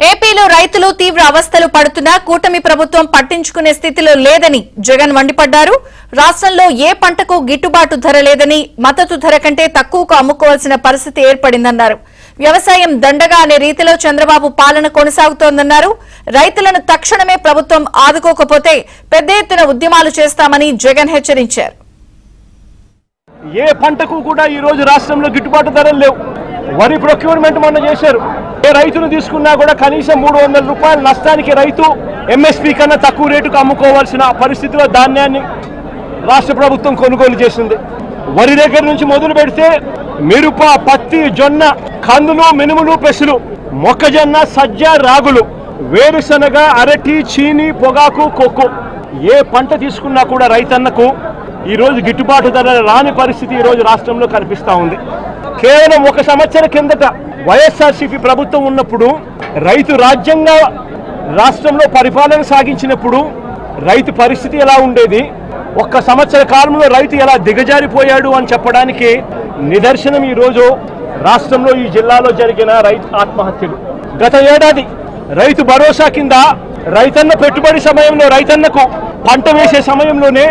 ఏపీలో రైతులు తీవ్ర అవస్థలు పడుతున్నా కూటమి ప్రభుత్వం పట్టించుకునే స్థితిలో లేదని జగన్ మండిపడ్డారు. రాష్ట్రంలో ఏ పంటకు గిట్టుబాటు ధర లేదని, మద్దతు ధర కంటే తక్కువకు అమ్ముకోవాల్సిన పరిస్థితి ఏర్పడిందన్నారు. వ్యవసాయం దండగా అనే రీతిలో చంద్రబాబు పాలన కొనసాగుతోందన్నారు. రైతులను తక్షణమే ప్రభుత్వం ఆదుకోకపోతే పెద్ద ఎత్తున ఉద్యమాలు చేస్తామని జగన్ హెచ్చరించారు. ఏ పంటకు కూడా ఈ రోజు రాష్ట్రంలో గిట్టుబాటు ధరలు లేవు. వరి ప్రొక్యూర్మెంట్ మొన్న చేశారు. ఏ రైతును తీసుకున్నా కూడా కనీసం 300 రూపాయల నష్టానికి రైతు ఎంఎస్పీ కన్నా తక్కువ రేటుకు అమ్ముకోవాల్సిన పరిస్థితిలో ధాన్యాన్ని రాష్ట్ర ప్రభుత్వం కొనుగోలు చేసింది. వరి దగ్గర నుంచి మొదలు పెడితే మిరప, పత్తి, జొన్న, కందులు, మినుములు, పెసలు, మొక్కజొన్న, సజ్జ, రాగులు, వేరుశనగ, అరటి, చీని, పొగాకు, కొక్కు, ఏ పంట తీసుకున్నా కూడా రైతన్నకు ఈ రోజు గిట్టుబాటు ధర రాని పరిస్థితి ఈ రోజు రాష్ట్రంలో కనిపిస్తా ఉంది. కేవలం 1 సంవత్సరం కిందట వైఎస్ఆర్సీపీ ప్రభుత్వం ఉన్నప్పుడు, రైతు రాజ్యంగా రాష్ట్రంలో పరిపాలన సాగించినప్పుడు రైతు పరిస్థితి ఎలా ఉండేది, 1 సంవత్సర కాలంలో రైతు ఎలా దిగజారిపోయాడు అని చెప్పడానికి నిదర్శనం ఈ రోజు రాష్ట్రంలో ఈ జిల్లాలో జరిగిన రైతు ఆత్మహత్యలు. గత ఏడాది రైతు భరోసా కింద రైతన్న పెట్టుబడి సమయంలో, రైతన్నకు పంట వేసే సమయంలోనే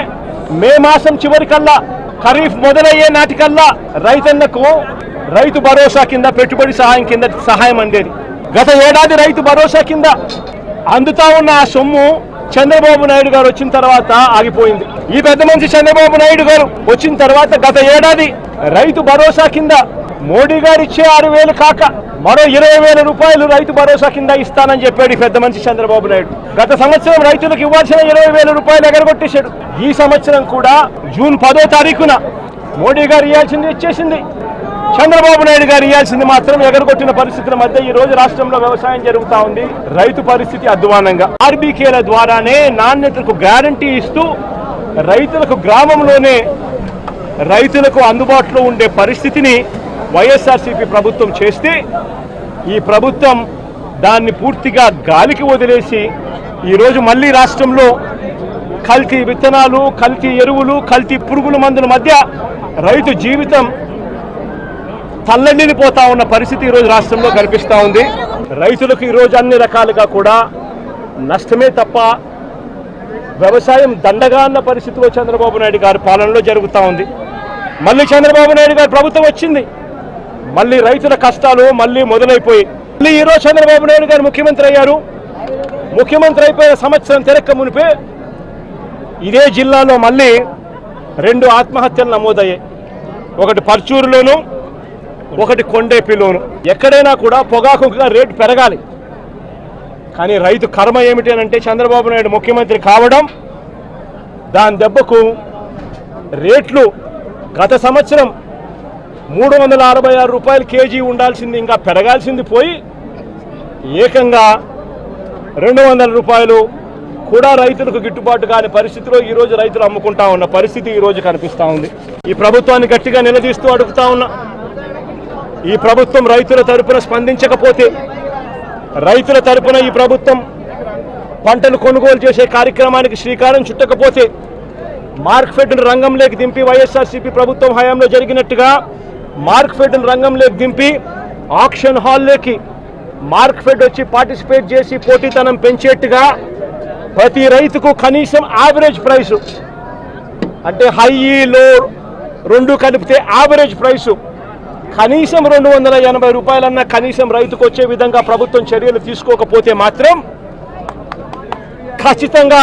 మే మాసం చివరికల్లా, ఖరీఫ్ మొదలయ్యే నాటికల్లా రైతన్నకు రైతు భరోసా కింద పెట్టుబడి సహాయం కింద సహాయం అందేది. గత ఏడాది రైతు భరోసా కింద అందుతా ఉన్న ఆ సొమ్ము చంద్రబాబు నాయుడు గారు వచ్చిన తర్వాత ఆగిపోయింది. ఈ పెద్ద మనిషి చంద్రబాబు నాయుడు గారు వచ్చిన తర్వాత గత ఏడాది రైతు భరోసా కింద మోడీ గారు ఇచ్చే 6,000 కాక మరో 20,000 రూపాయలు రైతు భరోసా కింద ఇస్తానని చెప్పాడు ఈ పెద్ద మనిషి చంద్రబాబు నాయుడు. గత సంవత్సరం రైతులకు ఇవ్వాల్సిన 20,000 రూపాయలు ఎగరగొట్టేశాడు. ఈ సంవత్సరం కూడా జూన్ 10వ తారీఖున మోడీ గారు ఇవ్వాల్సింది ఇచ్చేసింది, చంద్రబాబు నాయుడు గారు ఇవ్వాల్సింది మాత్రం ఎగరగొట్టిన పరిస్థితుల మధ్య ఈ రోజు రాష్ట్రంలో వ్యవసాయం జరుగుతూ ఉంది. రైతు పరిస్థితి అధ్వానంగా ఆర్బీకేల ద్వారానే నాణ్యతకు గ్యారంటీ ఇస్తూ రైతులకు గ్రామంలోనే రైతులకు అందుబాటులో ఉండే పరిస్థితిని వైఎస్ఆర్సీపీ ప్రభుత్వం చేస్తే, ఈ ప్రభుత్వం దాన్ని పూర్తిగా గాలికి వదిలేసి ఈరోజు మళ్ళీ రాష్ట్రంలో కల్తీ విత్తనాలు, కల్తీ ఎరువులు, కల్తీ పురుగుల మందుల మధ్య రైతు జీవితం తల్లడిల్లిపోతా ఉన్న పరిస్థితి ఈరోజు రాష్ట్రంలో కనిపిస్తూ ఉంది. రైతులకు ఈరోజు అన్ని రకాలుగా కూడా నష్టమే తప్ప వ్యవసాయం దండగా అన్న పరిస్థితిలో చంద్రబాబు నాయుడు గారి పాలనలో జరుగుతూ ఉంది. మళ్ళీ చంద్రబాబు నాయుడు గారి ప్రభుత్వం వచ్చింది, మళ్ళీ రైతుల కష్టాలు మళ్ళీ మొదలైపోయి మళ్ళీ ఈరోజు చంద్రబాబు నాయుడు గారు ముఖ్యమంత్రి అయ్యారు. ముఖ్యమంత్రి అయిపోయిన సంవత్సరం తెరక్క మునిపే ఇదే జిల్లాలో మళ్ళీ 2 ఆత్మహత్యలు నమోదయ్యాయి. ఒకటి పర్చూరులోను, ఒకటి కొండేపిలోను. ఎక్కడైనా కూడా పొగాకు రేటు పెరగాలి, కానీ రైతు కర్మ ఏమిటి అంటే చంద్రబాబు నాయుడు ముఖ్యమంత్రి కావడం, దాని దెబ్బకు రేట్లు గత సంవత్సరం 366 రూపాయలు కేజీ ఉండాల్సింది ఇంకా పెరగాల్సింది పోయి ఏకంగా 200 రూపాయలు కూడా రైతులకు గిట్టుబాటు కాని పరిస్థితిలో ఈరోజు రైతులు అమ్ముకుంటా ఉన్న పరిస్థితి ఈరోజు కనిపిస్తూ ఉంది. ఈ ప్రభుత్వాన్ని గట్టిగా నిలదీస్తూ అడుగుతా ఉన్నా, ఈ ప్రభుత్వం రైతుల తరపున స్పందించకపోతే, రైతుల తరపున ఈ ప్రభుత్వం పంటలు కొనుగోలు చేసే కార్యక్రమానికి శ్రీకారం చుట్టకపోతే, మార్కెట్ను రంగంలోకి దింపి వైఎస్ఆర్సీపీ ప్రభుత్వం హయాంలో జరిగినట్టుగా మార్కెట్ను రంగంలోకి దింపి ఆక్షన్ హాల్లోకి మార్కెట్ వచ్చి పార్టిసిపేట్ చేసి పోటీతనం పెంచేట్టుగా ప్రతి రైతుకు కనీసం యావరేజ్ ప్రైసు, అంటే హై లో 2 కలిపితే యావరేజ్ ప్రైసు కనీసం 280 రూపాయలన్నా కనీసం రైతుకు వచ్చే విధంగా ప్రభుత్వం చర్యలు తీసుకోకపోతే మాత్రం ఖచ్చితంగా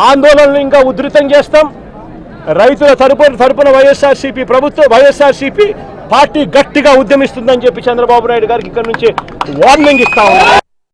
ఆందోళనలు ఇంకా ఉధృతం చేస్తాం. రైతుల తరపున వైఎస్ఆర్సీపీ పార్టీ గట్టిగా ఉద్యమిస్తుందని చెప్పి చంద్రబాబు నాయుడు గారికి ఇక్కడ నుంచి వార్నింగ్ ఇస్తా ఉన్నాం.